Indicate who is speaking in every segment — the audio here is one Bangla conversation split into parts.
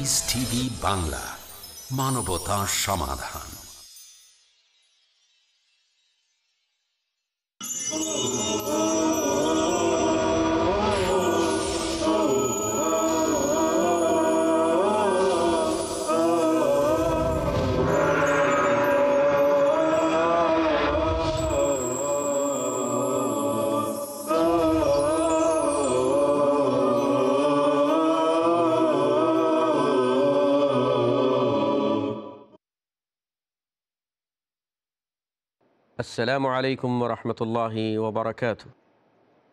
Speaker 1: পিস টিভি বাংলা, মানবতা সমাধান।
Speaker 2: السلام عليكم ورحمة الله وبركاته.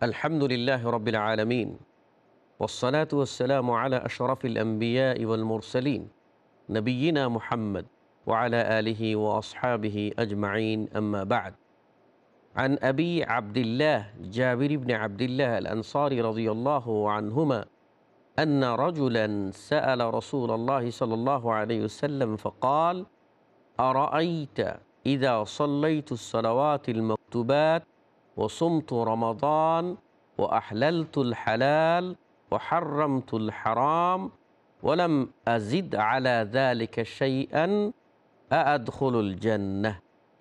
Speaker 2: الحمد لله رب العالمين، والصلاة والسلام على أشرف الأنبياء والمرسلين نبينا محمد وعلى آله وأصحابه أجمعين، أما بعد. عن أبي عبد الله جابر بن عبد الله الأنصاري رضي الله عنهما أن رجلا سأل رسول الله صلى الله عليه وسلم فقال: أرأيت إذا صليت الصلوات المكتوبات وصمت رمضان وأحللت الحلال وحرمت الحرام ولم أزد على ذلك شيئا أأدخل الجنة؟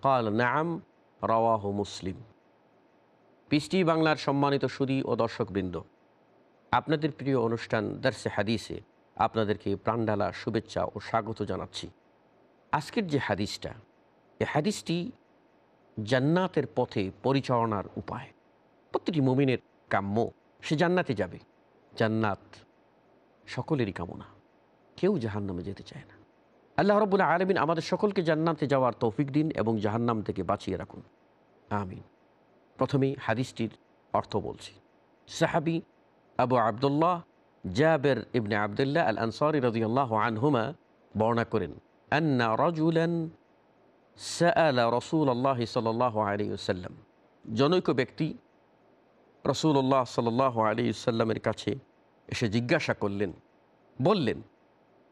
Speaker 2: قال نعم، رواه مسلم. পিএসটি বাংলার সম্মানিত সুধী ও দর্শকবৃন্দ, আপনাদের প্রিয় অনুষ্ঠান দারসে হাদিসে আপনাদেরকে প্রাণঢালা শুভেচ্ছা ও স্বাগত জানাচ্ছি। আজকের যে হাদিসটা, এই হাদিসটি জান্নাতের পথে পরিচালনার উপায়। প্রতিটি মুমিনের কাম্য সে জান্নাতে যাবে। জান্নাত সকলেরই কামনা, কেউ জাহান্নামে যেতে চায় না। আল্লাহ রাব্বুল আলামিন আমাদের সকলকে জান্নাতে যাওয়ার তৌফিক দিন এবং জাহান্নাম থেকে বাঁচিয়ে রাখুন, আমিন। প্রথমেই হাদিসটির অর্থ বলছি। সাহাবী আবু আবদুল্লাহ জাবের ইবনে আবদুল্লাহ আল আনসারী রাদিয়াল্লাহু আনহুমা বর্ণনা করেন, আন্না রাজুলান সাআলা রাসূলুল্লাহ সাল্লাল্লাহু আলাইহি ওয়াসাল্লাম, জনৈক ব্যক্তি রাসূলুল্লাহ সাল্লাল্লাহু আলাইহি ওয়াসাল্লামের কাছে এসে জিজ্ঞাসা করলেন, বললেন,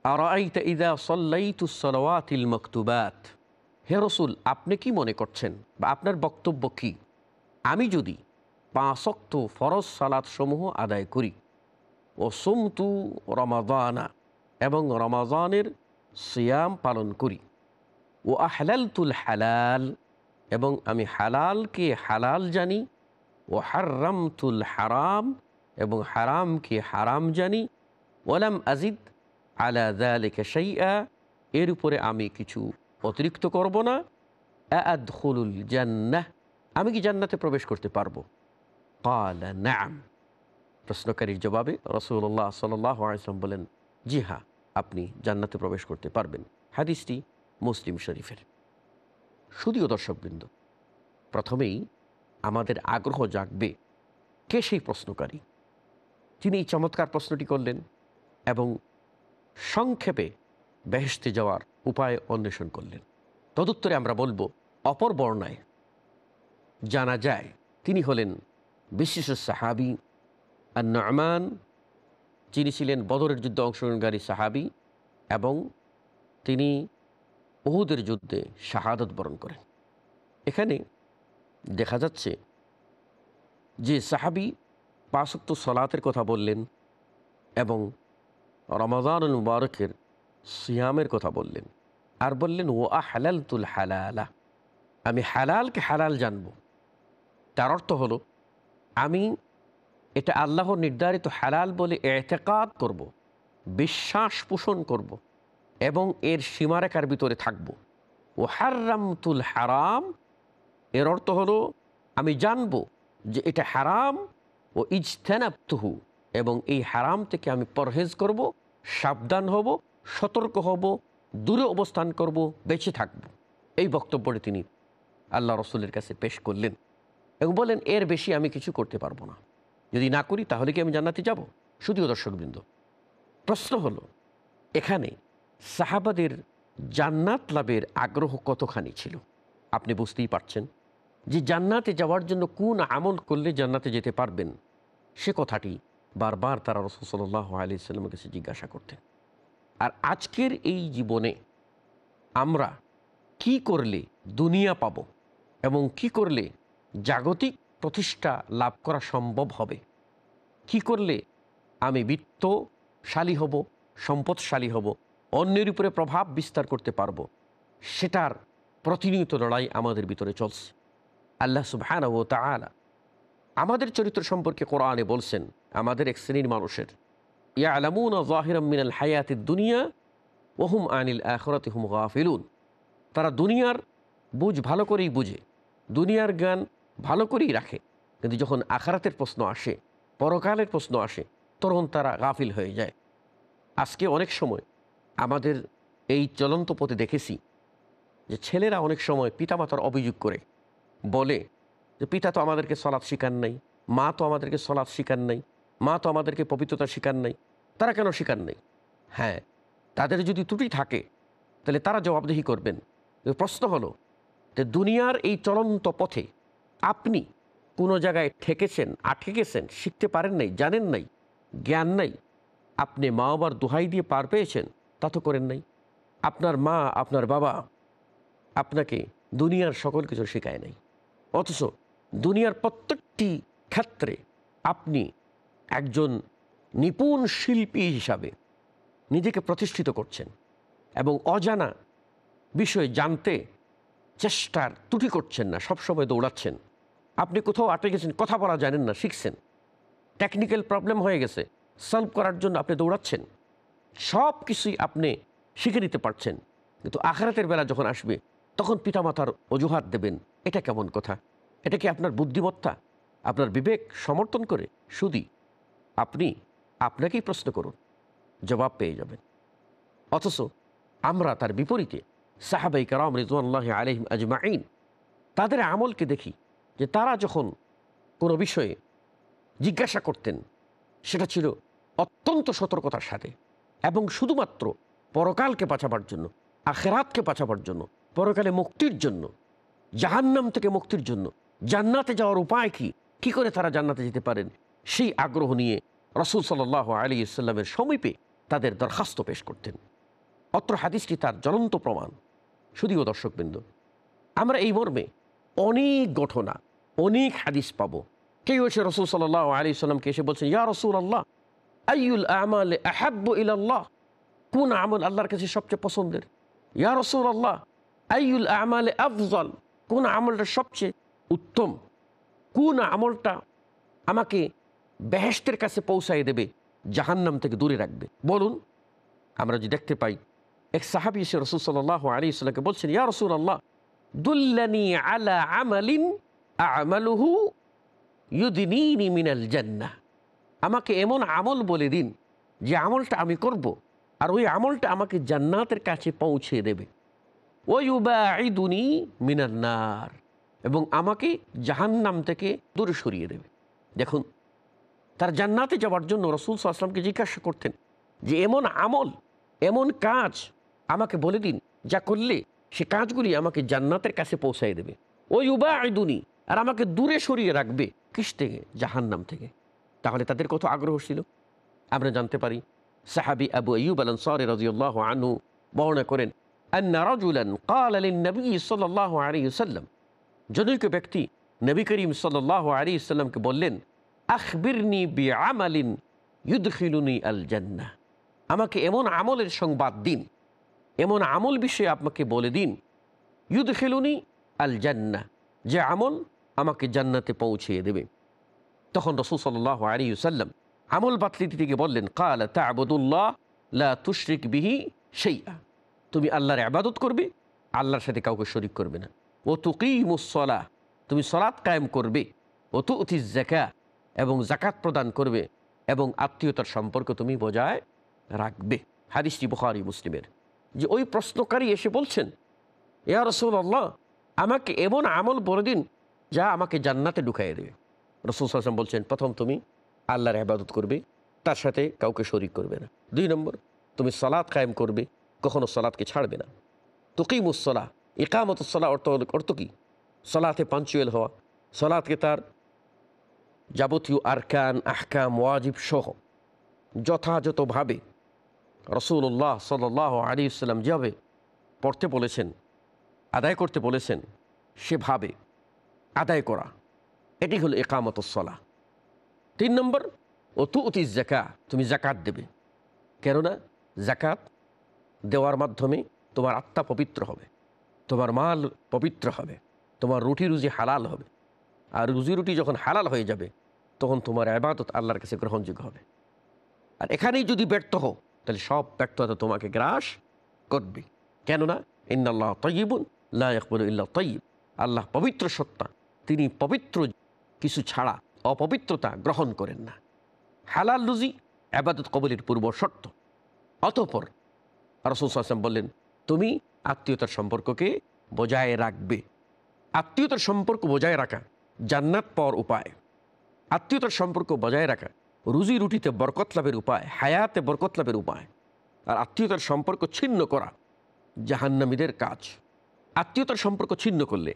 Speaker 2: আরাআইতা ইযা সাল্লাইতুস সালাওয়াতিল মাকতুবাত, হে রাসূল, আপনি কি মনে করছেন বা আপনার বক্তব্য কি, আমি যদি 5 ওয়াক্ত ফরজ সালাতসমূহ আদায় করি, ও সুমতু রমাদানা, এবং রমাদানের সিয়াম পালন করি, ও আহলালতুল হালাল, এবং আমি হালালকে হালাল জানি, ও হাররামতুল হারাম, এবং হারামকে হারাম জানি, ওয়ালাম আজিদ আলা যালিকা শাইআ, এর উপরে আমি কিছু অতিরিক্ত করব না, আদখুলুল জান্নাহ, আমি কি জান্নাতে প্রবেশ করতে পারবো? ক্বালা নাম, প্রশ্নকারীর জবাবে রাসূলুল্লাহ সাল্লাল্লাহু আলাইহি ওয়াসাল্লাম বলেন, জি হ্যাঁ, আপনি জান্নাতে প্রবেশ করতে পারবেন। হাদিসটি মুসলিম শরীফের। শুধুও দর্শকবৃন্দ, প্রথমেই আমাদের আগ্রহ জাগবে কে সেই প্রশ্নকারী। তিনি এই চমৎকার প্রশ্নটি করলেন এবং সংক্ষেপে বেহেশতে যাওয়ার উপায় অন্বেষণ করলেন। তদুত্তরে আমরা বলবো, অপর বর্ণায় জানা যায় তিনি হলেন বিশিষ্ট সাহাবী আন-নু'মান, যিনি ছিলেন বদরের যুদ্ধে অংশগ্রহণকারী সাহাবী এবং তিনি উহুদের যুদ্ধে শাহাদাত বরণ করেন। এখানে দেখা যাচ্ছে যে সাহাবী 5 ওয়াক্ত সালাতের কথা বললেন এবং রমাদানুল মুবারকের সিয়ামের কথা বললেন, আর বললেন ও আহলালতুল হালালা, আমি হালালকে হালাল জানব। তার অর্থ হলো আমি এটা আল্লাহর নির্ধারিত হালাল বলে ইতিকাদ করব, বিশ্বাস পোষণ করব এবং এর সীমারেখার ভিতরে থাকব। ও হাররামতুল হারাম, এর অর্থ হলো আমি জানব যে এটা হারাম, ও ইজতানাবতুহু, এবং এই হারাম থেকে আমি পরহেজ করব, সাবধান হব, সতর্ক হব, দূরে অবস্থান করব, বেঁচে থাকব। এই বক্তব্যটি তিনি আল্লাহ রসুলের কাছে পেশ করলেন এবং বলেন, এর বেশি আমি কিছু করতে পারবো না। যদি না করি তাহলে কি আমি জান্নাতে যাব? শুধুও দর্শকবৃন্দ, প্রশ্ন হলো এখানে সাহাবাদের জান্নাত লাভের আগ্রহ কতখানি ছিল। আপনি বুঝতেই পারছেন যে জান্নাতে যাওয়ার জন্য কোন আমল করলে জান্নাতে যেতে পারবেন, সে কথাটি বারবার তারা রাসূল সাল্লাল্লাহু আলাইহি ওয়াসাল্লামের কাছে জিজ্ঞাসা করতেন। আর আজকের এই জীবনে আমরা কি করলে দুনিয়া পাব এবং কি করলে জাগতিক প্রতিষ্ঠা লাভ করা সম্ভব হবে, কি করলে আমি বিত্তশালী হব, সম্পদশালী হব, অন্যের উপরে প্রভাব বিস্তার করতে পারবো, সেটার প্রতিনিয়ত লড়াই আমাদের ভিতরে চলছে। আল্লাহ সুবহানাহু ওয়া তাআলা আমাদের চরিত্র সম্পর্কে কোরআনে বলছেন, আমাদের এক শ্রেণীর মানুষের ইয়ালামুনা যাহিরাম মিনাল হায়াতিদ দুনিয়া ওয়া হুম আনিল আখিরাতি হুম গাফিলুন। তারা দুনিয়ার বুঝ ভালো করেই বুঝে, দুনিয়ার জ্ঞান ভালো করেই রাখে, কিন্তু যখন আখিরাতের প্রশ্ন আসে, পরকালের প্রশ্ন আসে, তখন তারা গাফিল হয়ে যায়। আজকে অনেক সময় আমাদের এই চলন্ত পথে দেখেছি যে ছেলেরা অনেক সময় পিতামাতার অভিযোগ করে বলে যে পিতা তো আমাদেরকে সলাৎ শিখান নাই, মা তো আমাদেরকে সলাৎ শিখান নাই, মা তো আমাদেরকে পবিত্রতা শিখান নাই, তারা কেন শিখান নাই? হ্যাঁ, তাদের যদি ত্রুটি থাকে তাহলে তারা জবাবদিহি করবেন। প্রশ্ন হলো যে দুনিয়ার এই চলন্ত পথে আপনি কোনো জায়গায় ঠেকেছেন, আটকে গেছেন, শিখতে পারেন নাই, জানেন নাই, জ্ঞান নাই, আপনি মা বাবার দোহাই দিয়ে পার পেয়েছেন, তা তো করেন নাই। আপনার মা, আপনার বাবা আপনাকে দুনিয়ার সকল কিছু শেখায় নাই, অথচ দুনিয়ার প্রত্যেকটি ক্ষেত্রে আপনি একজন নিপুণ শিল্পী হিসাবে নিজেকে প্রতিষ্ঠিত করছেন এবং অজানা বিষয় জানতে চেষ্টার ত্রুটি করছেন না, সবসময় দৌড়াচ্ছেন। আপনি কোথাও আটকে গেছেন, কথা বলা জানেন না, শিখছেন, টেকনিক্যাল প্রবলেম হয়ে গেছে, সলভ করার জন্য আপনি দৌড়াচ্ছেন, সব কিছুই আপনি শিখে নিতে পারছেন, কিন্তু আখিরাতের বেলা যখন আসবে তখন পিতামাতার অজুহাত দেবেন। এটা কেমন কথা? এটা কি আপনার বুদ্ধিমত্তা, আপনার বিবেক সমর্থন করে? শুধু আপনি আপনাকেই প্রশ্ন করুন, জবাব পেয়ে যাবেন। অথচ আমরা তার বিপরীতে সাহাবাই কেরাম রিজওয়ানুল্লাহি আলাইহিম আজমাইন তাদের আমলকে দেখি যে তারা যখন কোনো বিষয়ে জিজ্ঞাসা করতেন সেটা ছিল অত্যন্ত সতর্কতার সাথে এবং শুধুমাত্র পরকালকে বাঁচাবার জন্য, আখিরাতকে বাঁচাবার জন্য, পরকালে মুক্তির জন্য, জাহান্নাম থেকে মুক্তির জন্য, জান্নাতে যাওয়ার উপায় কি করে তারা জান্নাতে যেতে পারেন, সেই আগ্রহ নিয়ে রাসূল সাল্লাল্লাহু আলাইহি ওয়াসাল্লামের সমীপে তাদের দরখাস্ত পেশ করতেন। অত্র হাদিসটি তার জ্বলন্ত প্রমাণ। শুধুও দর্শকবৃন্দ, আমরা এই মর্মে অনেক ঘটনা, অনেক হাদিস পাবো। কেউ এসে রাসূল সাল্লাল্লাহু আলাইহি ওয়াসাল্লামকে এসে বলছেন, ইয়া রাসূলুল্লাহ আইয়ুল আমালি আহাব্বু ইলাল্লাহ, কোন আমল আল্লাহর কাছে সবচেয়ে পছন্দের? ইয়া রাসূলুল্লাহ আইয়ুল আমালি আফজল, কোন আমলটা সবচেয়ে উত্তম, কোন আমলটা আমাকে বেহেশতের কাছে পৌঁছায় দেবে, জাহান্নাম থেকে দূরে রাখবে, বলুন। আমরা যে দেখতে পাই এক সাহাবী এসে রাসূল সাল্লাল্লাহু আলাইহি ওয়াসাল্লামকে বলছেন, ইয়া রাসূলুল্লাহ দুল্লানি আলা আমালিন আমালুহু ইউদনিনি মিনাল জান্নাহ, আমাকে এমন আমল বলে দিন যে আমলটা আমি করব আর ওই আমলটা আমাকে জান্নাতের কাছে পৌঁছে দেবে, ওয়ুবাঈদুনি মিনান নার, এবং আমাকে জাহান্নাম থেকে দূরে সরিয়ে দেবে। দেখুন, তার জান্নাতে যাওয়ার জন্য রাসূল সাল্লাল্লাহু আলাইহি ওয়াসাল্লামকে জিজ্ঞাসা করতেন যে এমন আমল, এমন কাজ আমাকে বলে দিন যা করলে সে কাজগুলি আমাকে জান্নাতের কাছে পৌঁছায় দেবে, ওয়ুবাঈদুনি, আর আমাকে দূরে সরিয়ে রাখবে কিস থেকে? জাহান্নাম থেকে। তাহলে তাদের কত আগ্রহ ছিল আমরা জানতে পারি। সাহাবী আবু আইয়ুব আল আনসারী রাদিয়াল্লাহু আনহু বর্ণনা করেন, আন্না রাজুলান ক্বালা লিন-নবী সাল্লাল্লাহু আলাইহি ওয়াসাল্লাম, জনৈক ব্যক্তি নবী করিম সাল্লাল্লাহু আলাইহি ওয়াসাল্লামকে বললেন, আখবিরনি বিআমালিন ইউদখিলুনি আল জান্নাহ, আমাকে এমন আমলের সংবাদ দিন, এমন আমল বিষয়ে আপনাকে বলে দিন, ইউদখিলুনি আল জান্নাহ, যে আমল আমাকে জান্নাতে পৌঁছিয়ে দেবে। তখন রাসূল সাল্লাল্লাহু আলাইহি ওয়াসাল্লাম আমল বাতলি দিতে গিয়ে বললেন, ক্বালা তা'বুদুল্লাহ লা তুশরিক বিহি শাইআ, তুমি আল্লাহর ইবাদত করবে, আল্লাহর সাথে কাউকে শরীক করবে না। ও তুকিমুস সালাহ, তুমি সালাত কায়েম করবে। ও তুতিজ যাকাত, এবং যাকাত প্রদান করবে, এবং আত্মীয়তার সম্পর্ক তুমি বজায় রাখবে। হাদিসটি বুখারী মুসলিমের। যে ওই প্রশ্নকারী এসে বলছেন, ইয়া রাসূলুল্লাহ আমাকে এমন আমল বলে দিন যা আমাকে জান্নাতে ঢুকাইয়ে দেবে। রাসূল সাল্লাল্লাহু আলাইহি ওয়াসাল্লাম বলছেন, প্রথম তুমি আল্লাহর ইবাদত করবে, তার সাথে কাউকে শরীক করবে না। 2 নম্বর, তুমি সালাত কায়েম করবে, কখনো সালাতকে ছাড়বে না। তুকিমুস সালাহ, ইকামতুস সালাহ অর্থ কি? সালাতে পাঞ্চুয়াল হওয়া, সালাতকে তার যাবতীয় আরকান, আহকাম, ওয়াজিব সহ যথাযথভাবে রাসূলুল্লাহ সাল্লাল্লাহু আলাইহি ওয়াসাল্লাম যেভাবে পড়তে বলেছেন, আদায় করতে বলেছেন, সেভাবে আদায় করা, এটি হলো ইকামতুস সালাহ। 3 নম্বর, ও তুতিজ যাকাত, তুমি যাকাত দেবে। কেননা যাকাত দেওয়ার মাধ্যমে তোমার আত্মা পবিত্র হবে, তোমার মাল পবিত্র হবে, তোমার রুটি রুজি হালাল হবে। আর রুজি রুটি যখন হালাল হয়ে যাবে তখন তোমার ইবাদত আল্লাহর কাছে গ্রহণযোগ্য হবে। আর এখানেই যদি ব্যর্থ হও তাহলে সব ব্যর্থতা তোমাকে গ্রাস করবে। কেননা ইন্নাল্লাহ তাইয়্যিবুন লা ইয়াকবালু ইল্লা তাইয়্যিব, আল্লাহ পবিত্র সত্তা, তিনি পবিত্র কিছু ছাড়া অপবিত্রতা গ্রহণ করেন না। হালাল রুজি ইবাদত কবুলের পূর্ব শর্ত। অতঃপর রাসূল সাল্লাল্লাহু আলাইহি ওয়াসাল্লাম বললেন, তুমি আত্মীয়তার সম্পর্ককে বজায় রাখবে। আত্মীয়তার সম্পর্ক বজায় রাখা জান্নাত পাওয়ার উপায়। আত্মীয়তার সম্পর্ক বজায় রাখা রুজি রুটিতে বরকত লাভের উপায়, হায়াতে বরকত লাভের উপায়। আর আত্মীয়তার সম্পর্ক ছিন্ন করা জাহান্নামীদের কাজ। আত্মীয়তার সম্পর্ক ছিন্ন করলে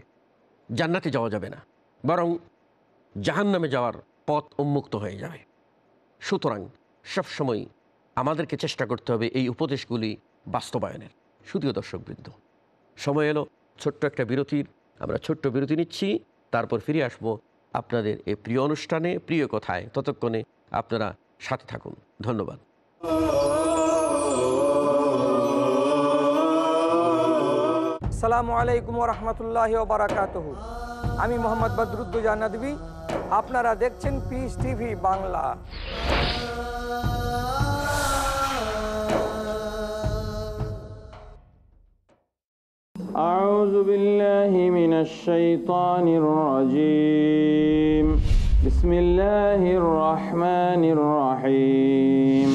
Speaker 2: জান্নাতে যাওয়া যাবে না, বরং জাহান্নামে যাওয়ার পথ উন্মুক্ত হয়ে যাবে। সুতরাং সবসময় আমাদেরকে চেষ্টা করতে হবে এই উপদেশগুলি বাস্তবায়নের। শুধুও দর্শকবৃন্দ, সময় এলো ছোট্ট একটা বিরতির। আমরা ছোট্ট বিরতি নিচ্ছি, তারপর ফিরে আসব আপনাদের এই প্রিয় অনুষ্ঠানে, প্রিয় কথায়। ততক্ষণে আপনারা সাথে থাকুন। ধন্যবাদ।
Speaker 3: আসসালামু আলাইকুম রহমতুল্লাহি ওয়া বারাকাতুহু। আমি মোহাম্মদ বদরুদ্দোজা নদভী, আপনারা দেখছেন পিস টিভি বাংলা।
Speaker 4: أعوذ بالله من الشيطان الرجيم. بسم الله الرحمن الرحيم.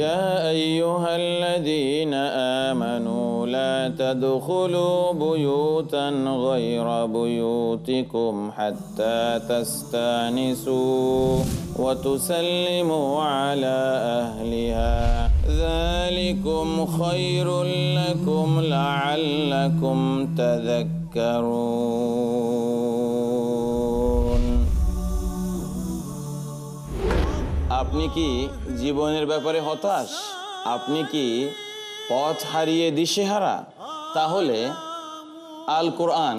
Speaker 4: يا أيها الذين آمنوا لا تدخلوا بيوتا غير بيوتكم حتى تستأنسوا وتسلموا على أهلها ذلكم خير لكم لعلكم تذكرون. আপনি কি জীবনের ব্যাপারে হতাশ? আপনি কি পথ হারিয়ে দিশেহারা? তাহলে আল কোরআন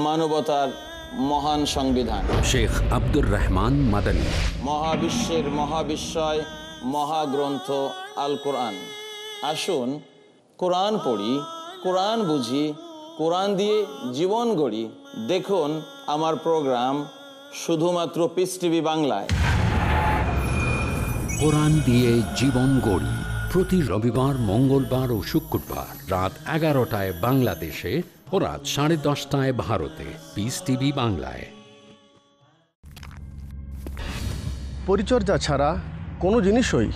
Speaker 4: মানবতার মহান সংবিধান।
Speaker 1: শেখ আব্দুর রহমান মাদানী।
Speaker 4: মহাবিশ্বের মহাবিস্ময় মহাগ্রন্থ আল কোরআন। আসুন কোরআন পড়ি, কোরআন বুঝি, কোরআন দিয়ে জীবন গড়ি। দেখুন আমার প্রোগ্রাম শুধুমাত্র পিস টিভি বাংলায়।
Speaker 1: কোরআন দিয়ে জীবন গড়ি, প্রতি রবিবার, মঙ্গলবার ও শুক্রবার রাত 11টায় বাংলাদেশে ও রাত 10:30টায় ভারতে। পিস টিভি বাংলায়।
Speaker 5: পরিচর্যা ছাড়া কোনো জিনিসই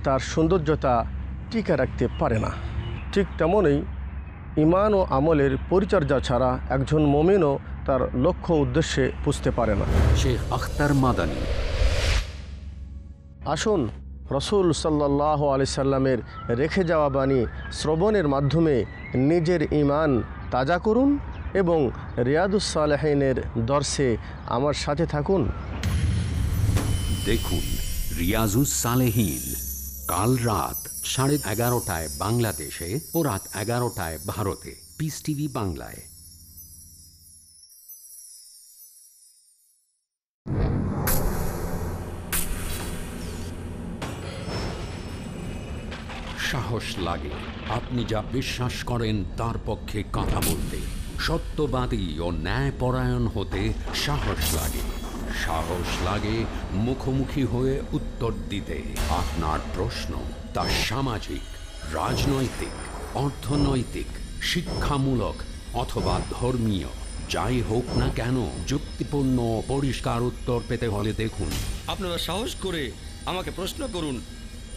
Speaker 5: তার সৌন্দর্যতা টিকে রাখতে পারে না। ঠিক তেমনই ঈমান ও আমলের পরিচর্যা ছাড়া একজন মুমিনও তার লক্ষ্য উদ্দেশ্যে পুজতে পারে না।
Speaker 1: শেখ আখতার মাদানী।
Speaker 5: আসুন রসুল সাল্লাল্লাহু আলাইহি সাল্লামের রেখে যাওয়া বাণী শ্রবণের মাধ্যমে নিজের ঈমান তাজা করুন এবং রিয়াদুস সালেহিনের দর্শে আমার সাথে থাকুন।
Speaker 1: দেখুন রিয়াজুস সালেহিন কাল রাত 11:30টায় বাংলাদেশে ও রাত 11টায় ভারতে। পিস টিভি বাংলায়। সাহস লাগে আপনি যা বিশ্বাস করেন তার পক্ষে কথা বলতে, সত্যবাদী ও ন্যায়পরায়ণ হতে সাহস লাগে। সাহস লাগে মুখোমুখি হয়ে উত্তর দিতে। আপনার প্রশ্ন তা সামাজিক, রাজনৈতিক, অর্থনৈতিক, শিক্ষামূলক অথবা ধর্মীয়, যাই হোক না কেন, যুক্তিপূর্ণ পরিষ্কার উত্তর পেতে হলে দেখুন।
Speaker 6: আপনারা সাহস করে আমাকে প্রশ্ন করুন,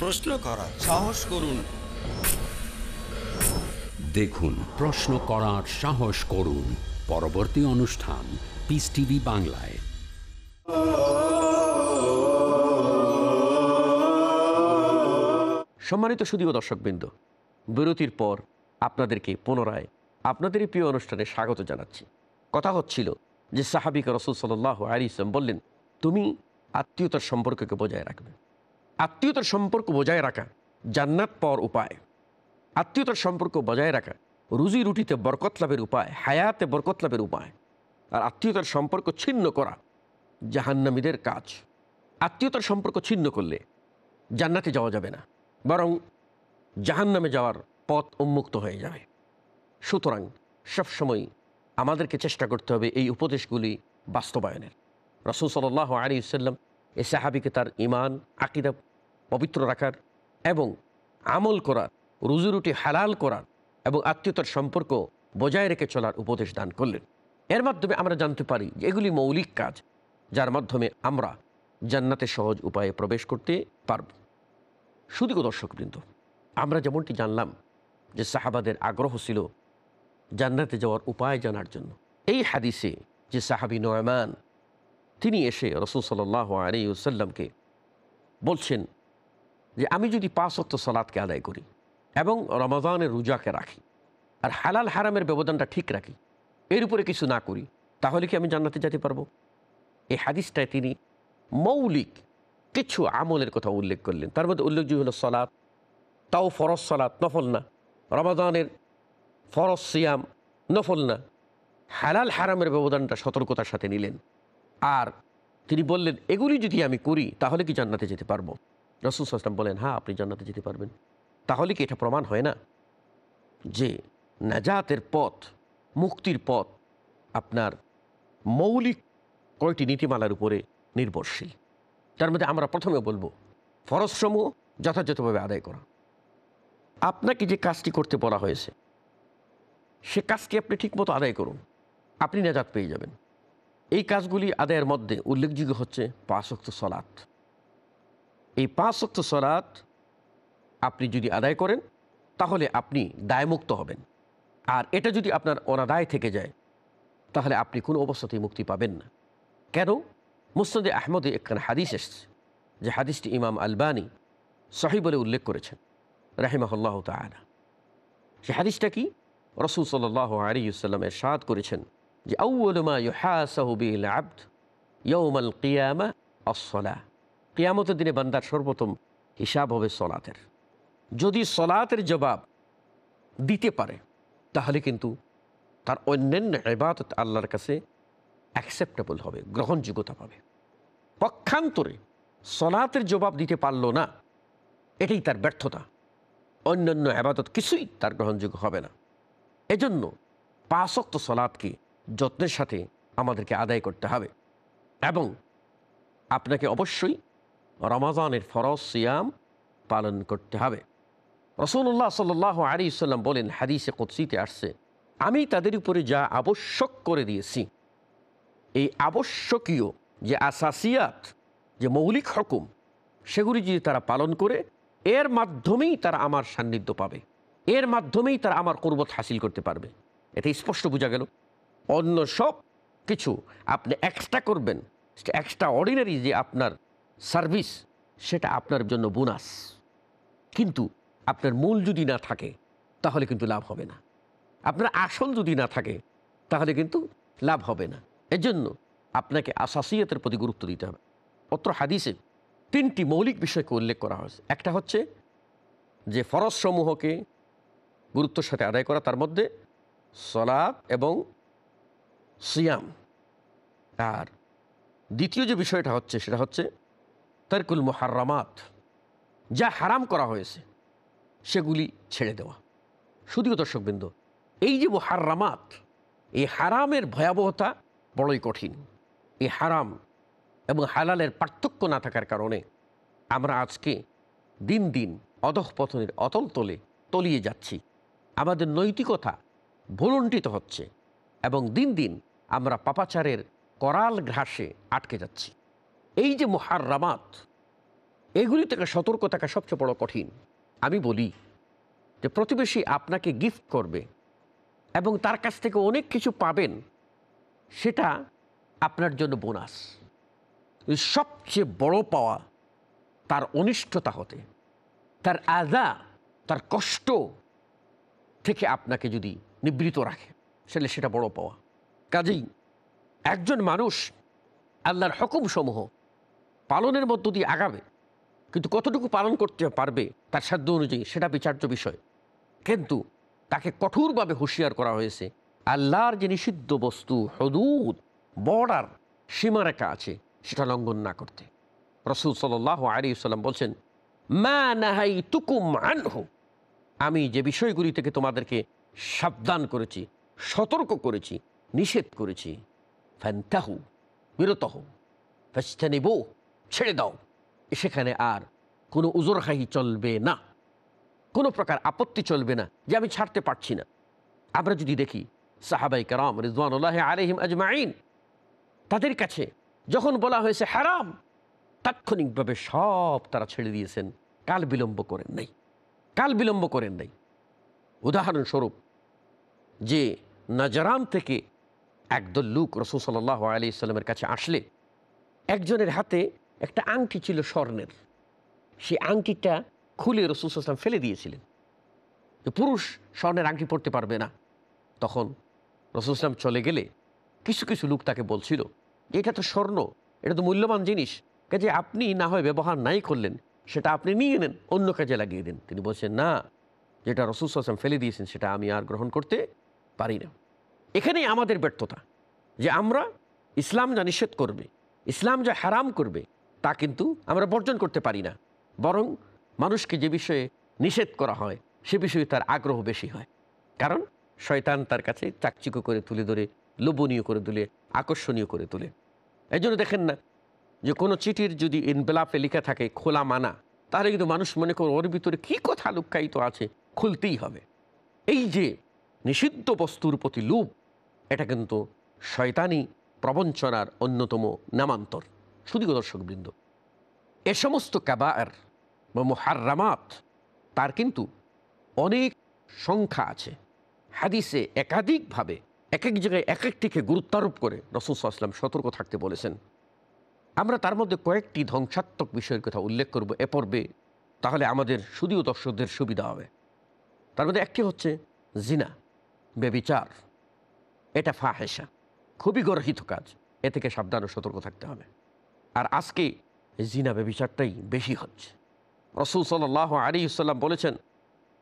Speaker 6: প্রশ্ন করার সাহস করুন।
Speaker 1: দেখুন প্রশ্ন করার সাহস করুন। পরবর্তী অনুষ্ঠান পিস টিভি বাংলায়।
Speaker 2: সম্মানিত সুধীয় দর্শকবৃন্দ, বিরতির পর আপনাদেরকে পুনরায় আপনাদেরই প্রিয় অনুষ্ঠানে স্বাগত জানাচ্ছি। কথা হচ্ছিল যে সাহাবিক রাসূল সাল্লাল্লাহু আলাইহি ওয়াসাল্লাম বললেন, তুমি আত্মীয়তার সম্পর্ককে বজায় রাখবে। আত্মীয়তার সম্পর্ক বজায় রাখা জান্নাত পাওয়ার উপায়। আত্মীয়তার সম্পর্ক বজায় রাখা রুজি রুটিতে বরকত লাভের উপায়, হায়াতে বরকত লাভের উপায়। আর আত্মীয়তার সম্পর্ক ছিন্ন করা জাহান্নামীদের কাজ। আত্মীয়তার সম্পর্ক ছিন্ন করলে জান্নাতে যাওয়া যাবে না, বরং জাহান্নামে যাওয়ার পথ উন্মুক্ত হয়ে যাবে। সুতরাং সবসময় আমাদেরকে চেষ্টা করতে হবে এই উপদেশগুলি বাস্তবায়নের। রাসূল সাল্লাল্লাহু আলাইহি ওয়াসাল্লাম এই সাহাবীকে তার ঈমান আকীদা পবিত্র রাখার এবং আমল করার, রুজিরুটি হালাল করার এবং আত্মীয়তার সম্পর্ক বজায় রেখে চলার উপদেশ দান করলেন। এর মাধ্যমে আমরা জানতে পারি যে এগুলি মৌলিক কাজ, যার মাধ্যমে আমরা জান্নাতে সহজ উপায়ে প্রবেশ করতে পারব। শুধু দর্শকবৃন্দ, আমরা যেমনটি জানলাম যে সাহাবাদের আগ্রহ ছিল জান্নাতে যাওয়ার উপায় জানার জন্য। এই হাদিসে যে সাহাবী নুয়মান, তিনি এসে রাসূল সাল্লাল্লাহু আলাইহি ওয়াসাল্লামকে বলছেন যে আমি যদি 5 ওয়াক্ত সালাতকে আদায় করি এবং রমাদানের রোজাকে রাখি আর হালাল হারামের ব্যবধানটা ঠিক রাখি, এর উপরে কিছু না করি, তাহলে কি আমি জান্নাতে যেতে পারবো? এই হাদিসটায় তিনি মৌলিক কিছু আমলের কথা উল্লেখ করলেন। তার মধ্যে উল্লেখযোগ্য হলো সালাত, তাও ফরজ সালাত, নফল না। রমাদানের ফরজ সিয়াম, নফল না। হালাল হারামের ব্যবধানটা সতর্কতার সাথে নিলেন। আর তিনি বললেন এগুলি যদি আমি করি তাহলে কি জান্নাতে যেতে পারবো? রাসূল সাল্লাল্লাহু আলাইহি ওয়াসাল্লাম বলেন হ্যাঁ, আপনি জান্নাতে যেতে পারবেন। তাহলে কি এটা প্রমাণ হয় না যে নাজাতের পথ, মুক্তির পথ আপনার মৌলিক কয়টি নীতিমালার উপরে নির্ভরশীল? তার মধ্যে আমরা প্রথমে বলবো ফরজসমূহ যথাযথভাবে আদায় করা। আপনাকে যে কাজটি করতে বলা হয়েছে সে কাজটি আপনি ঠিকমতো আদায় করুন, আপনি নাজাত পেয়ে যাবেন। এই কাজগুলি আদায়ের মধ্যে উল্লেখযোগ্য হচ্ছে 5 ওয়াক্ত সালাত। এই 5 ওয়াক্ত সালাত আপনি যদি আদায় করেন তাহলে আপনি দায়মুক্ত হবেন। আর এটা যদি আপনার অনাদায় থেকে যায় তাহলে আপনি কোনো অবস্থাতেই মুক্তি পাবেন না। কেন? মুসনাদে আহমদে একখানা হাদিস এসছে, যে হাদিসটি ইমাম আলবানী সহিহ বলে উল্লেখ করেছেন রাহিমাহুল্লাহ তাআলা। সে হাদিসটা কি? রাসূল সাল্লাল্লাহু আলাইহি ওয়াসাল্লাম ইরশাদ করেছেন যে আউয়ালু মা ইউহাসাবু বিল আবদ ইয়াউমাল কিয়ামা আস-সালাহ। কিয়ামতের দিনে বান্দার সর্বপ্রথম হিসাব হবে সলাতের। যদি সলাতের জবাব দিতে পারে তাহলে কিন্তু তার অন্যান্য ইবাদত আল্লাহর কাছে অ্যাকসেপ্টেবল হবে, গ্রহণযোগ্যতা পাবে। পক্ষান্তরে সলাতের জবাব দিতে পারল না, এটাই তার ব্যর্থতা। অন্যান্য ইবাদত কিছুই তার গ্রহণযোগ্য হবে না। এজন্য 5 ওয়াক্ত সলাতকে যত্নের সাথে আমাদেরকে আদায় করতে হবে এবং আপনাকে অবশ্যই রমাদানের ফরজ সিয়াম পালন করতে হবে। রাসূলুল্লাহ সাল্লাল্লাহু আলাইহি ওয়াসাল্লাম বলেন, হাদিসে কুদসিতে আসছে, আমি তাদের উপরে যা আবশ্যক করে দিয়েছি, এই আবশ্যকীয় যে আসাসিয়াত, যে মৌলিক হুকুম, সেগুলি যদি তারা পালন করে এর মাধ্যমেই তারা আমার সান্নিধ্য পাবে, এর মাধ্যমেই তারা আমার কুরবত হাসিল করতে পারবে। এটা স্পষ্ট বোঝা গেল। অন্য সব কিছু আপনি এক্সট্রা করবেন, এক্সট্রা অর্ডিনারি যে আপনার সার্ভিস, সেটা আপনার জন্য বোনাস। কিন্তু আপনার মূল যদি না থাকে তাহলে কিন্তু লাভ হবে না। আপনার আসল যদি না থাকে তাহলে কিন্তু লাভ হবে না। এজন্য আপনাকে আসাসিয়াতের প্রতি গুরুত্ব দিতে হবে। অত্র হাদিসে 3টি মৌলিক বিষয়কে উল্লেখ করা হয়েছে। একটা হচ্ছে যে ফরজ সমূহকে গুরুত্বের সাথে আদায় করা, তার মধ্যে সালাত এবং সিয়াম। আর দ্বিতীয় যে বিষয়টা হচ্ছে সেটা হচ্ছে তারকুল মুহাররামাত, যা হারাম করা হয়েছে সেগুলি ছেড়ে দেওয়া। শুধু দর্শকবৃন্দ, এই যে মুহাররামাত, এই হারামের ভয়াবহতা বড়ই কঠিন। এই হারাম এবং হালালের পার্থক্য না থাকার কারণে আমরা আজকে দিন দিন অধঃপতনের অতল তলে তলিয়ে যাচ্ছি। আমাদের নৈতিকতা ভুলুণ্ঠিত হচ্ছে এবং দিন দিন আমরা পাপাচারের করাল ঘাসে আটকে যাচ্ছি। এই যে মুহাররামাত, এগুলি থেকে সতর্ক থাকা সবচেয়ে বড় কঠিন। আমি বলি যে প্রতিবেশী আপনাকে গিফট করবে এবং তার কাছ থেকে অনেক কিছু পাবেন, সেটা আপনার জন্য বোনাস। সবচেয়ে বড় পাওয়া তার অনিষ্টতা হতে, তার আযা, তার কষ্ট থেকে আপনাকে যদি নিবৃত রাখে, সেটা বড় পাওয়া। কাজেই একজন মানুষ আল্লাহর হুকুমসমূহ পালনের মধ্য দিয়ে আগাবে, কিন্তু কতটুকু পালন করতে পারবে তার সাধ্য অনুযায়ী সেটা বিচার্য বিষয়। কিন্তু তাকে কঠোরভাবে হুঁশিয়ার করা হয়েছে আল্লাহর যে নিষিদ্ধ বস্তু, হুদুদ, বর্ডার, সীমারেখা আছে, সেটা লঙ্ঘন না করতে। রাসূল সাল্লাল্লাহু আলাইহি ওয়াসাল্লাম বলছেন, মা নাহাইতুকুম আনহু আমি যে বিষয়গুলি থেকে তোমাদেরকে সাবধান করেছি, সতর্ক করেছি, নিষেধ করেছি, ফান্তাহু, বিরত হও, ফাজতানিবু, ছেড়ে দাও, সেখানে আর কোনো উজরখাহি চলবে না, কোনো প্রকার আপত্তি চলবে না যে আমি ছাড়তে পারছি না। আমরা যদি দেখি সাহাবাই কেরাম রিজওয়ানুল্লাহি আলাইহিম আজমাইন, তাদের কাছে যখন বলা হয়েছে হারাম, তাৎক্ষণিকভাবে সব তারা ছেড়ে দিয়েছেন, কাল বিলম্ব করেন নাই, কাল বিলম্ব করেন নাই। উদাহরণস্বরূপ, যে নাজরান থেকে একদল লোক রাসূল সাল্লাল্লাহু আলাইহি সাল্লামের কাছে আসলে একজনের হাতে একটা আংটি ছিল স্বর্ণের, সেই আংটিটা খুলে রাসূল সাল্লাল্লাহু আলাইহি ওয়াসাল্লাম ফেলে দিয়েছিলেন যে পুরুষ স্বর্ণের আংটি পরতে পারবে না। তখন রাসূল সাল্লাল্লাহু আলাইহি ওয়াসাল্লাম চলে গেলে কিছু কিছু লোক তাকে বলছিল যে এটা তো স্বর্ণ, এটা তো মূল্যবান জিনিস, কাজে আপনি না হয় ব্যবহার নাই করলেন, সেটা আপনি নিয়ে নেন, অন্য কাজে লাগিয়ে দেন। তিনি বলছেন না, যেটা রাসূল সাল্লাল্লাহু আলাইহি ওয়াসাল্লাম ফেলে দিয়েছেন সেটা আমি আর গ্রহণ করতে পারি না। এখানেই আমাদের ব্যর্থতা, যে আমরা ইসলাম যা নিষেধ করবে, ইসলাম যা হারাম করবে, তা কিন্তু আমরা বর্জন করতে পারি না, বরং মানুষকে যে বিষয়ে নিষেধ করা হয় সে বিষয়ে তার আগ্রহ বেশি হয়। কারণ শয়তান তার কাছে চাকচিক্য করে তুলে ধরে, লোভনীয় করে তুলে, আকর্ষণীয় করে তোলে। এই জন্য দেখেন না যে কোনো চিঠির যদি ইনভেলাপে লেখা থাকে খোলা মানা, তাহলে কিন্তু মানুষ মনে করে ওর ভিতরে কী কথা লুক্কায়িত আছে, খুলতেই হবে। এই যে নিষিদ্ধ বস্তুর প্রতি লোভ, এটা কিন্তু শয়তানি প্রবঞ্চনার অন্যতম নামান্তর। শুধু দর্শকবৃন্দ, এ সমস্ত কাবায়ের বা মুহাররামাত তার কিন্তু অনেক সংখ্যা আছে। হাদিসে একাধিকভাবে এক এক জায়গায় এক একটিকে গুরুত্বারোপ করে রাসূল সাল্লাল্লাহু আলাইহি ওয়াসাল্লাম সতর্ক থাকতে বলেছেন। আমরা তার মধ্যে কয়েকটি ধ্বংসাত্মক বিষয়ের কথা উল্লেখ করব এ পর্বে, তাহলে আমাদের শুধুও দর্শকদের সুবিধা হবে। তার মধ্যে একটি হচ্ছে জিনা, ব্যভিচার। এটা ফাহেশা, খুবই গর্হিত কাজ, এ থেকে সাবধান ও সতর্ক থাকতে হবে। আর আজকে জিনা ব্যভিচারটাই বেশি হচ্ছে। রাসূল সাল্লাল্লাহু আলাইহি ওয়াসাল্লাম বলেছেন,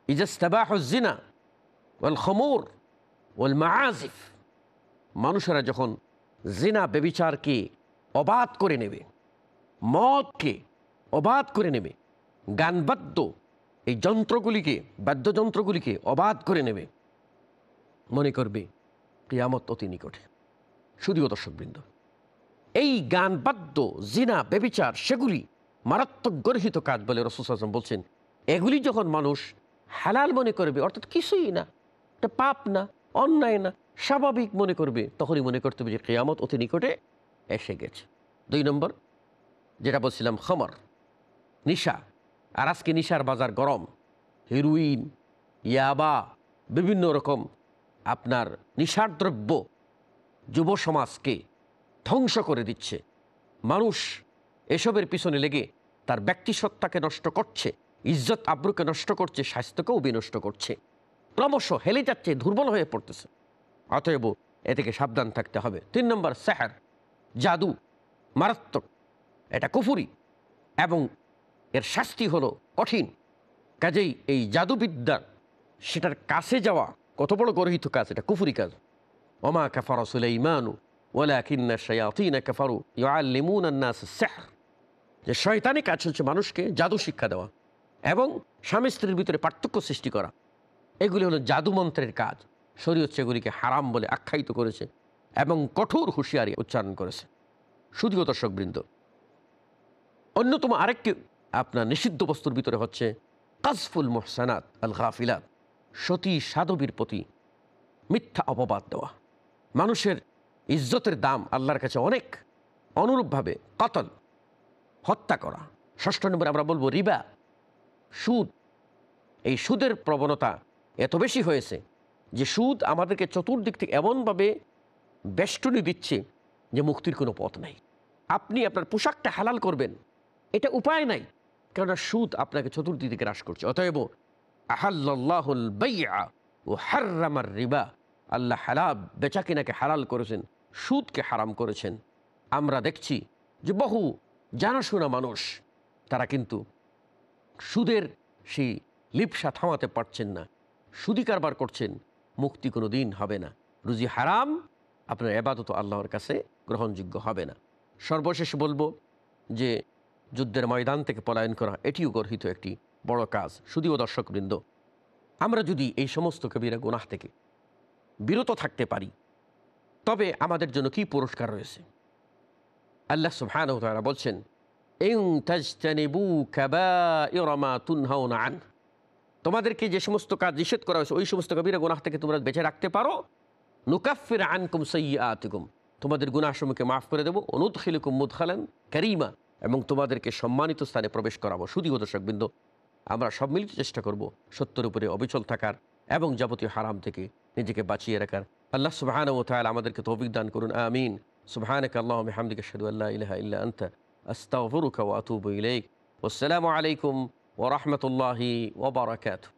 Speaker 2: ইজাস্তাবাহু জিনা ওয়াল খামুর ওয়াল মাআজিফ, মানুষেরা যখন জিনা ব্যভিচারকে অবাধ করে নেবে, মদকে অবাধ করে নেবে, গানবাদ্য এই যন্ত্রগুলিকে, বাদ্যযন্ত্রগুলিকে অবাধ করে নেবে, মনে করবে কিয়ামত অতি নিকটে। শুধুও দর্শকবৃন্দ, এই গানবাদ্য, জিনা, ব্যভিচার সেগুলি মারাত্মক গর্হিত কাজ বলে রাসূল সাল্লাল্লাহু আলাইহি ওয়াসাল্লাম বলছেন। এগুলি যখন মানুষ হালাল মনে করবে, অর্থাৎ কিছুই না, এটা পাপ না, অন্যায় না, স্বাভাবিক মনে করবে, তখনই মনে করতে হবে যে কিয়ামত অতি নিকটে এসে গেছে। 2 নম্বর যেটা বলছিলাম, খমর, নিশা। আর আজকে নিশার বাজার গরম। হেরোইন, ইয়াবা, বিভিন্ন রকম আপনার নিশার দ্রব্য যুব সমাজকে ধ্বংস করে দিচ্ছে। মানুষ এসবের পিছনে লেগে তার ব্যক্তিসত্তাকে নষ্ট করছে, ইজ্জত আব্রুকে নষ্ট করছে, স্বাস্থ্যকেও বিনষ্ট করছে, ক্রমশ হেলে যাচ্ছে, দুর্বল হয়ে পড়তেছে। অতএব এ থেকে সাবধান থাকতে হবে। 3 নম্বর সেহর, জাদু, মারাত্মক, এটা কুফরি এবং এর শাস্তি হলো কঠিন। কাজেই এই জাদুবিদ্যা, সেটার কাছে যাওয়া কত বড় গর্হিত কাজ, এটা কুফরি কাজ। ওমা কাফারা সুলাইমানু ওয়ালাকিন্না শায়াতিনা কাফারু ইউআল্লিমুনা আন-নাস আস-সিহর, যে শয়তানি কাজ হচ্ছে মানুষকে জাদু শিক্ষা দেওয়া এবং স্বামী স্ত্রীর ভিতরে পার্থক্য সৃষ্টি করা। এগুলি হলো জাদুমন্ত্রের কাজ। শরীয়ত সেগুলিকে হারাম বলে আখ্যায়িত করেছে এবং কঠোর হুঁশিয়ারি উচ্চারণ করেছে। শুধুও দর্শকবৃন্দ, অন্যতম আরেকটি আপনার নিষিদ্ধ বস্তুর ভিতরে হচ্ছে কাজফুল মুহসানাত আল গাফিলাত, সতী সাধবীর প্রতি মিথ্যা অপবাদ দেওয়া। মানুষের ইজ্জতের দাম আল্লাহর কাছে অনেক। অনুরূপভাবে কতল, হত্যা করা। 6 নম্বর আমরা বলবো রিবা, সুদ। এই সুদের প্রবণতা এত বেশি হয়েছে যে সুদ আমাদেরকে চতুর্দিক থেকে এমনভাবে বেষ্টনী দিচ্ছে যে মুক্তির কোনো পথ নাই। আপনি আপনার পোশাকটা হালাল করবেন, এটা উপায় নাই, কেননা সুদ আপনাকে চতুর্দিক থেকে হ্রাস করছে। অতএব আহাল্লাল্লাহুল বাইআ ওয়া হাররামার রিবা, আল্লাহ হালাল বেচা কিনাকে হালাল করেছেন, সুদকে হারাম করেছেন। আমরা দেখছি যে বহু জানাশোনা মানুষ তারা কিন্তু সুদের সেই লিপসা থামাতে পারছেন না, সুদি কারবার করছেন। মুক্তি কোনো দিন হবে না। রুজি হারাম, আপনার ইবাদত আল্লাহর কাছে গ্রহণযোগ্য হবে না। সর্বশেষ বলবো যে যুদ্ধের ময়দান থেকে পলায়ন করা, এটিও গর্হিত একটি বড় কাজ। শুধুও দর্শকবৃন্দ, আমরা যদি এই সমস্ত কবিরা গুনাহ থেকে বিরত থাকতে পারি তবে আমাদের জন্য কি পুরস্কার রয়েছে। আল্লাহ সুবহানাহু ওয়া তাআলা বলছেন, ইন তাজতানিবু কাবাইরা মা তুনহাউনা আন, তোমাদেরকে যে সমস্ত কাজ নিষেধ করা হয়েছে ওই সমস্ত কবিরা গুনাহ থেকে তোমরা বেঁচে রাখতে পারো, নুকাফির আনকুম সাইয়্যাতিকুম, তোমাদের গুনাহসমূহকে মাফ করে দেবো, অনুদখিলুকুম মুদখালান কারীমা, এবং তোমাদেরকে সম্মানিত স্থানে প্রবেশ করাবো। শুধু দর্শকবৃন্দ, আমরা সব মিলিত চেষ্টা করব সত্যের উপরে অবিচল থাকার এবং যাবতীয় হারাম থেকে নিজেকে বাঁচিয়ে রাখার। আল্লাহ সুবহানাহু ওয়া তাআলা আমাদেরকে তৌফিক দান করুন, আমিন। সুবহানাকা আল্লাহুম্মা ওয়া বিহামদিকা আশহাদু আল্লা ইলাহা ইল্লা আনতা আস্তাগফিরুকা ওয়া আতুবু ইলাইক। ওয়াসসালামু আলাইকুম ওয়া রাহমাতুল্লাহি ওয়া বারাকাতুহু।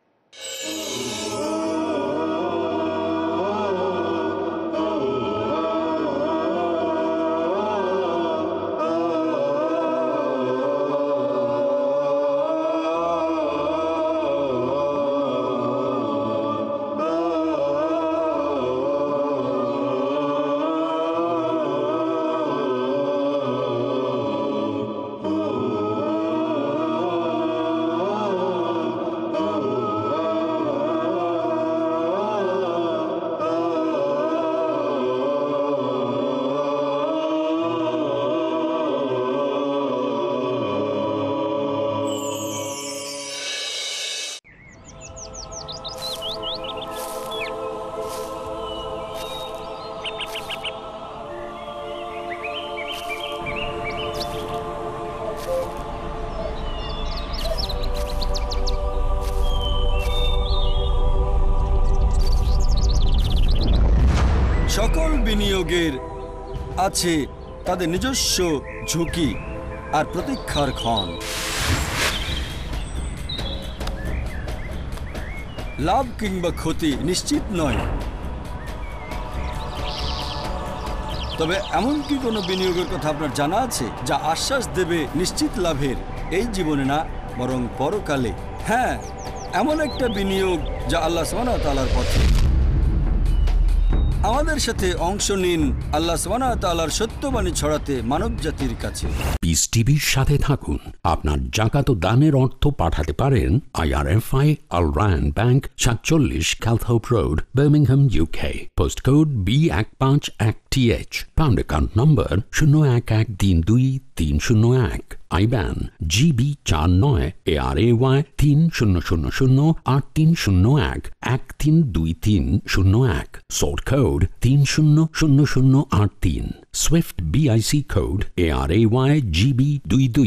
Speaker 7: সকল বিনিয়োগের আছে তাদের নিজস্ব ঝুঁকি আর প্রতীক্ষার ক্ষণ। লাভ কিংবা ক্ষতি নিশ্চিত নয়, তবে এমন কি কোনো বিনিয়োগের কথা আপনার জানা আছে যা আশ্বাস দেবে নিশ্চিত লাভের, এই জীবনে না বরং পরকালে? হ্যাঁ, এমন একটা বিনিয়োগ যা আল্লাহ সুবহানাহু ওয়া তাআলার পথে। আমাদের সাথে অংশ নিন আল্লাহ সুবহানাহু ওয়া তাআলার সত্যবাণী ছড়াতে মানব জাতির কাছে।
Speaker 1: পিস টিভির সাথে থাকুন। আপনার জাকাত ও দানের অর্থ পাঠাতে পারেন IRFI Al Ryan Bank 47 Calthorpe Road, Birmingham, UK. Postcode B151TH. Pound account number 01132301. IBAN GB49 ARAY 30008301 132301. Sort code 300083. Swift BIC code ARAY GB22.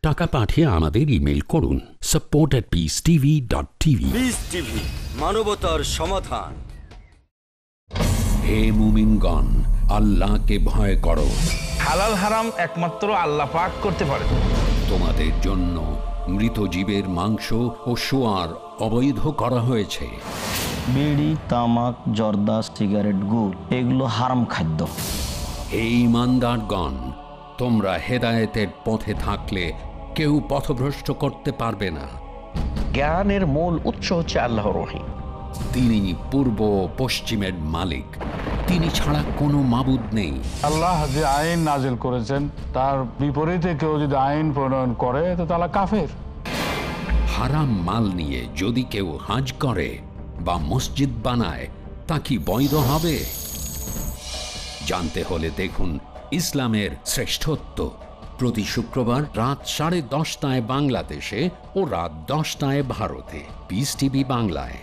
Speaker 1: টাকা পাঠিয়ে আমাদের ইমেল করুন support@peacetv.tv।
Speaker 7: পিস টিভি, মানবতার সমাধান।
Speaker 1: হে মুমিনগণ, আল্লাহকে ভয় করো।
Speaker 8: হালাল হারাম একমাত্র আল্লাহ পাক করতে পারে।
Speaker 1: তোমাদের জন্য মৃত জীবের মাংস ও সোয়ার অবৈধ করা হয়েছে।
Speaker 9: বিড়ি, তামাক, জর্দা, সিগারেট, গুড় এগুলো হারাম খাদ্য।
Speaker 1: হে ঈমানদারগণ, তোমরা হেদায়েতের পথে থাকলে কেউ পথভ্রষ্ট করতে পারবে না।
Speaker 2: জ্ঞানের মূল উৎস হচ্ছে আল্লাহর ওহী।
Speaker 1: তিনি পূর্ব পশ্চিমের মালিক, তিনি ছাড়া কোনো মাবুদ নেই।
Speaker 10: আল্লাহ যে আইন নাজিল করেছেন তার বিপরীতে কেউ যদি আইন প্রণয়ন করে তো তারা কাফের।
Speaker 1: হারাম মাল নিয়ে যদি কেউ হজ করে বা মসজিদ বানায় তা কি বৈধ হবে? জানতে হলে দেখুন ইসলামের শ্রেষ্ঠত্ব, প্রতি শুক্রবার রাত 10:30টায় বাংলাদেশে ও রাত 10টায় ভারতে। পিস টিভি বাংলায়।